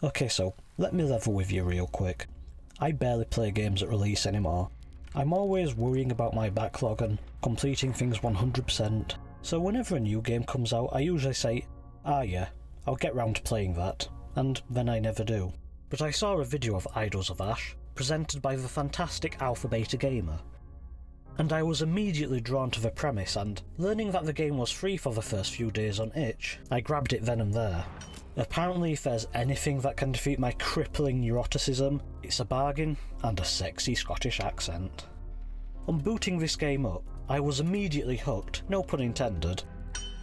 Okay, so let me level with you real quick. I barely play games at release anymore. I'm always worrying about my backlog and completing things 100%, so whenever a new game comes out I usually say, ah yeah, I'll get round to playing that, and then I never do. But I saw a video of Idols of Ash, presented by the fantastic Alpha Beta Gamer, and I was immediately drawn to the premise, and learning that the game was free for the first few days on itch, I grabbed it then and there. Apparently if there's anything that can defeat my crippling neuroticism, it's a bargain and a sexy Scottish accent. On booting this game up, I was immediately hooked, no pun intended,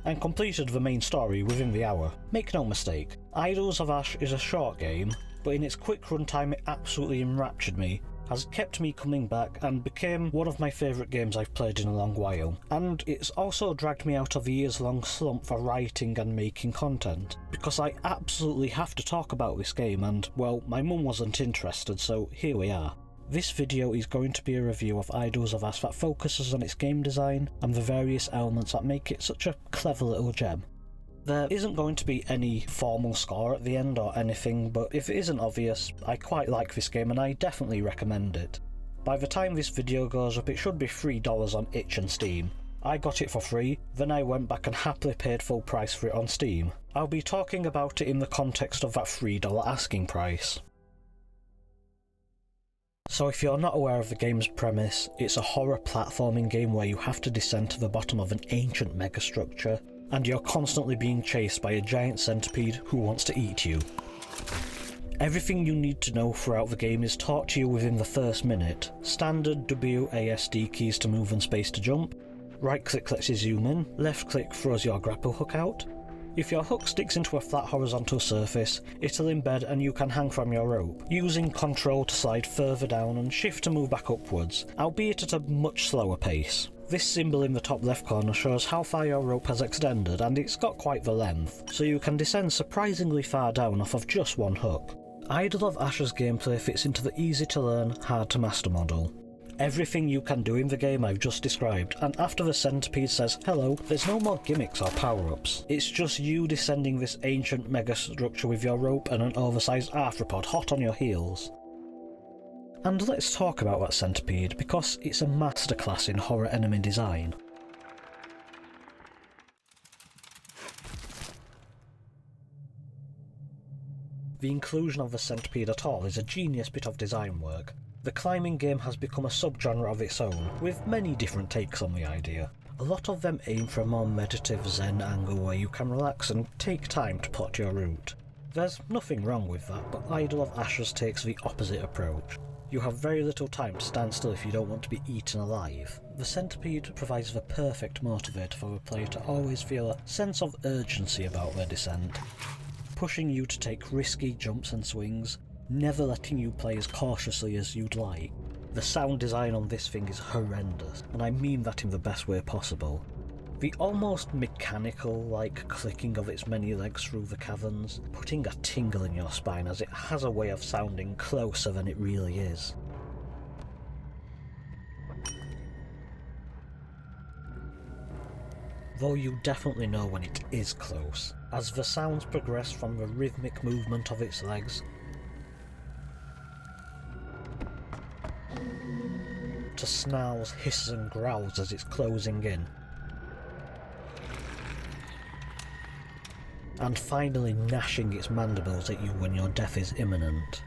and completed the main story within the hour. Make no mistake, Idols of Ash is a short game, but in its quick runtime it absolutely enraptured me, has kept me coming back and became one of my favourite games I've played in a long while. And it's also dragged me out of the years-long slump for writing and making content, because I absolutely have to talk about this game and, well, my mum wasn't interested, so here we are. This video is going to be a review of Idols of Ash that focuses on its game design and the various elements that make it such a clever little gem. There isn't going to be any formal score at the end or anything, but if it isn't obvious, I quite like this game and I definitely recommend it. By the time this video goes up it should be $3 on itch and Steam. I got it for free, then I went back and happily paid full price for it on Steam. I'll be talking about it in the context of that $3 asking price. So if you're not aware of the game's premise, it's a horror platforming game where you have to descend to the bottom of an ancient megastructure, and you're constantly being chased by a giant centipede who wants to eat you. Everything you need to know throughout the game is taught to you within the first minute. Standard WASD keys to move and space to jump, right click lets you zoom in, left click throws your grapple hook out. If your hook sticks into a flat horizontal surface, it'll embed and you can hang from your rope, using control to slide further down and shift to move back upwards, albeit at a much slower pace. This symbol in the top left corner shows how far your rope has extended, and it's got quite the length, so you can descend surprisingly far down off of just one hook. Idol of Ash's gameplay fits into the easy to learn, hard to master model. Everything you can do in the game I've just described, and after the centipede says hello, there's no more gimmicks or power-ups. It's just you descending this ancient mega structure with your rope and an oversized arthropod hot on your heels. And let's talk about that centipede, because it's a masterclass in horror enemy design. The inclusion of the centipede at all is a genius bit of design work. The climbing game has become a subgenre of its own, with many different takes on the idea. A lot of them aim for a more meditative zen angle where you can relax and take time to plot your route. There's nothing wrong with that, but Idol of Ashes takes the opposite approach. You have very little time to stand still if you don't want to be eaten alive. The centipede provides the perfect motivator for the player to always feel a sense of urgency about their descent, pushing you to take risky jumps and swings, never letting you play as cautiously as you'd like. The sound design on this thing is horrendous, and I mean that in the best way possible. The almost mechanical-like clicking of its many legs through the caverns, putting a tingle in your spine as it has a way of sounding closer than it really is. Though you definitely know when it is close, as the sounds progress from the rhythmic movement of its legs to snarls, hisses and growls as it's closing in, and finally gnashing its mandibles at you when your death is imminent.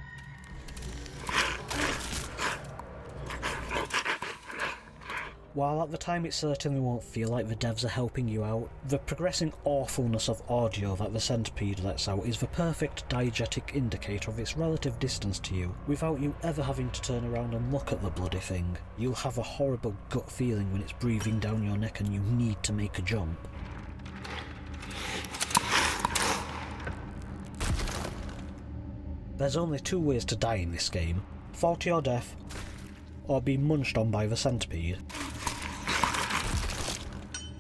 While at the time it certainly won't feel like the devs are helping you out, the progressing awfulness of audio that the centipede lets out is the perfect diegetic indicator of its relative distance to you, without you ever having to turn around and look at the bloody thing. You'll have a horrible gut feeling when it's breathing down your neck and you need to make a jump. There's only two ways to die in this game: fall to your death, or be munched on by the centipede.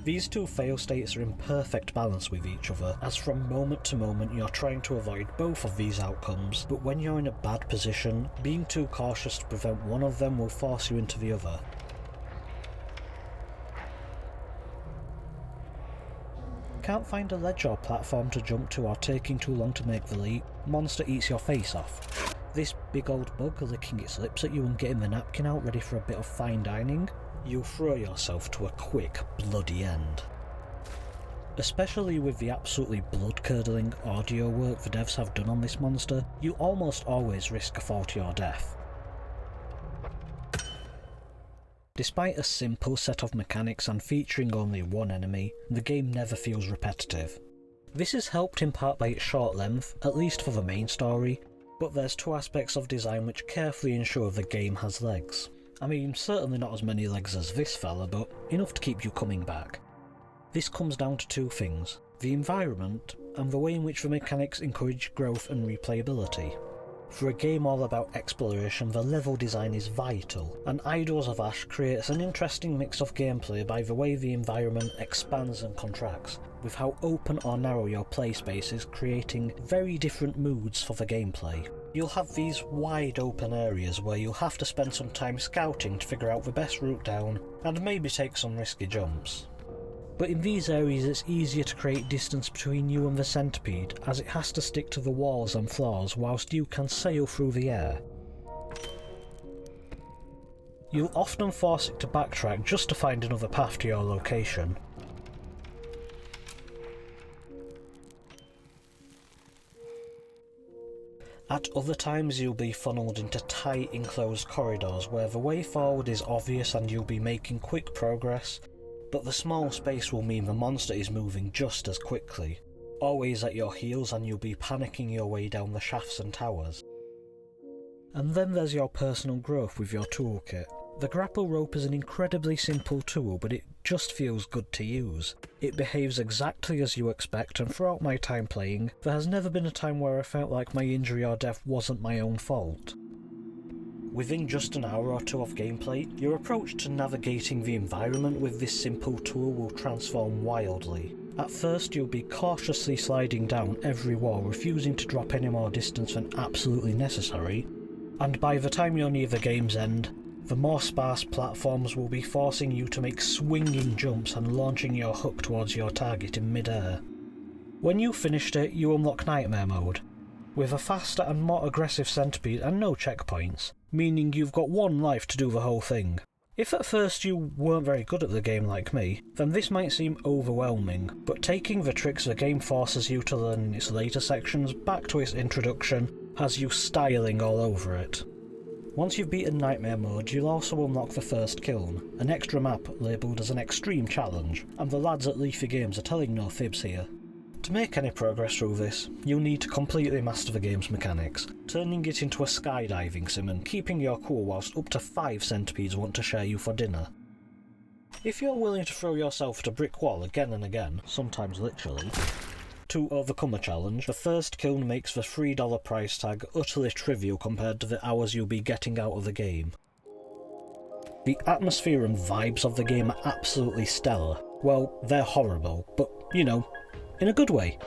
These two fail states are in perfect balance with each other, as from moment to moment you're trying to avoid both of these outcomes, but when you're in a bad position, being too cautious to prevent one of them will force you into the other. can't find a ledge or platform to jump to or taking too long to make the leap, monster eats your face off. This big old bug licking its lips at you and getting the napkin out ready for a bit of fine dining, you'll throw yourself to a quick, bloody end. Especially with the absolutely blood-curdling audio work the devs have done on this monster, you almost always risk a fall to your death. Despite a simple set of mechanics and featuring only one enemy, the game never feels repetitive. This is helped in part by its short length, at least for the main story, but there's two aspects of design which carefully ensure the game has legs. I mean, certainly not as many legs as this fella, but enough to keep you coming back. This comes down to two things: the environment, and the way in which the mechanics encourage growth and replayability. For a game all about exploration, the level design is vital, and Idols of Ash creates an interesting mix of gameplay by the way the environment expands and contracts, with how open or narrow your play space is, creating very different moods for the gameplay. You'll have these wide open areas where you'll have to spend some time scouting to figure out the best route down, and maybe take some risky jumps. But in these areas it's easier to create distance between you and the Centipede, as it has to stick to the walls and floors whilst you can sail through the air. You'll often force it to backtrack just to find another path to your location. At other times you'll be funneled into tight enclosed corridors where the way forward is obvious and you'll be making quick progress, but the small space will mean the monster is moving just as quickly, always at your heels, and you'll be panicking your way down the shafts and towers. And then there's your personal growth with your toolkit. The grapple rope is an incredibly simple tool, but it just feels good to use. It behaves exactly as you expect, and throughout my time playing, there has never been a time where I felt like my injury or death wasn't my own fault. Within just an hour or two of gameplay, your approach to navigating the environment with this simple tool will transform wildly. At first you'll be cautiously sliding down every wall, refusing to drop any more distance than absolutely necessary, and by the time you're near the game's end, the more sparse platforms will be forcing you to make swinging jumps and launching your hook towards your target in mid-air. When you've finished it, you unlock Nightmare Mode, with a faster and more aggressive Centipede and no checkpoints, meaning you've got one life to do the whole thing. If at first you weren't very good at the game like me, then this might seem overwhelming, but taking the tricks the game forces you to learn in its later sections back to its introduction has you styling all over it. Once you've beaten Nightmare Mode, you'll also unlock the first kiln, an extra map labelled as an extreme challenge, and the lads at Leafy Games are telling no fibs here. To make any progress through this, you'll need to completely master the game's mechanics, turning it into a skydiving sim and keeping your cool whilst up to 5 centipedes want to share you for dinner. If you're willing to throw yourself at a brick wall again and again, sometimes literally, to overcome a challenge, the first kiln makes the $3 price tag utterly trivial compared to the hours you'll be getting out of the game. The atmosphere and vibes of the game are absolutely stellar. Well, they're horrible, but, you know, in a good way.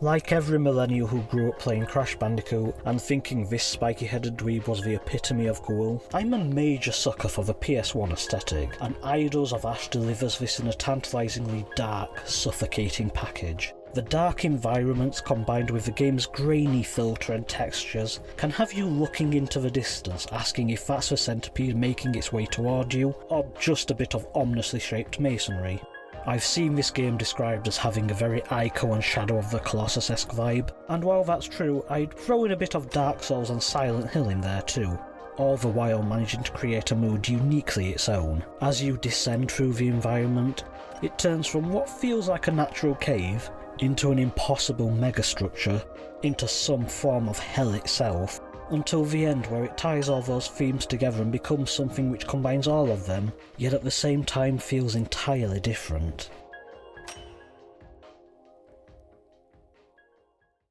Like every millennial who grew up playing Crash Bandicoot and thinking this spiky-headed dweeb was the epitome of cool, I'm a major sucker for the PS1 aesthetic, and Idols of Ash delivers this in a tantalisingly dark, suffocating package. The dark environments combined with the game's grainy filter and textures can have you looking into the distance, asking if that's the Centipede making its way toward you, or just a bit of ominously shaped masonry. I've seen this game described as having a very Ico and Shadow of the Colossus-esque vibe, and while that's true, I'd throw in a bit of Dark Souls and Silent Hill in there too, all the while managing to create a mood uniquely its own. As you descend through the environment, it turns from what feels like a natural cave into an impossible megastructure, into some form of hell itself, until the end where it ties all those themes together and becomes something which combines all of them, yet at the same time feels entirely different.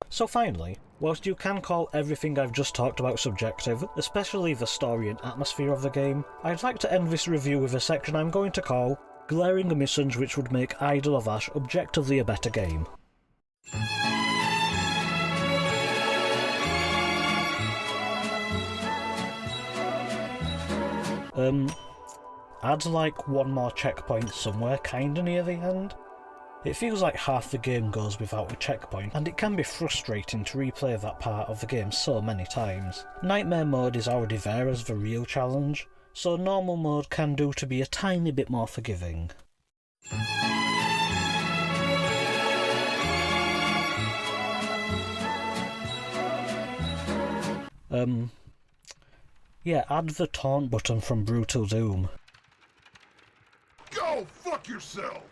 So finally, whilst you can call everything I've just talked about subjective, especially the story and atmosphere of the game, I'd like to end this review with a section I'm going to call Glaring Omissions Which Would Make Idol of Ash objectively a better game. Add like one more checkpoint somewhere kinda near the end. It feels like half the game goes without a checkpoint, and it can be frustrating to replay that part of the game so many times. Nightmare mode is already there as the real challenge, so normal mode can do to be a tiny bit more forgiving. Yeah, add the taunt button from Brutal Doom. Go fuck yourself!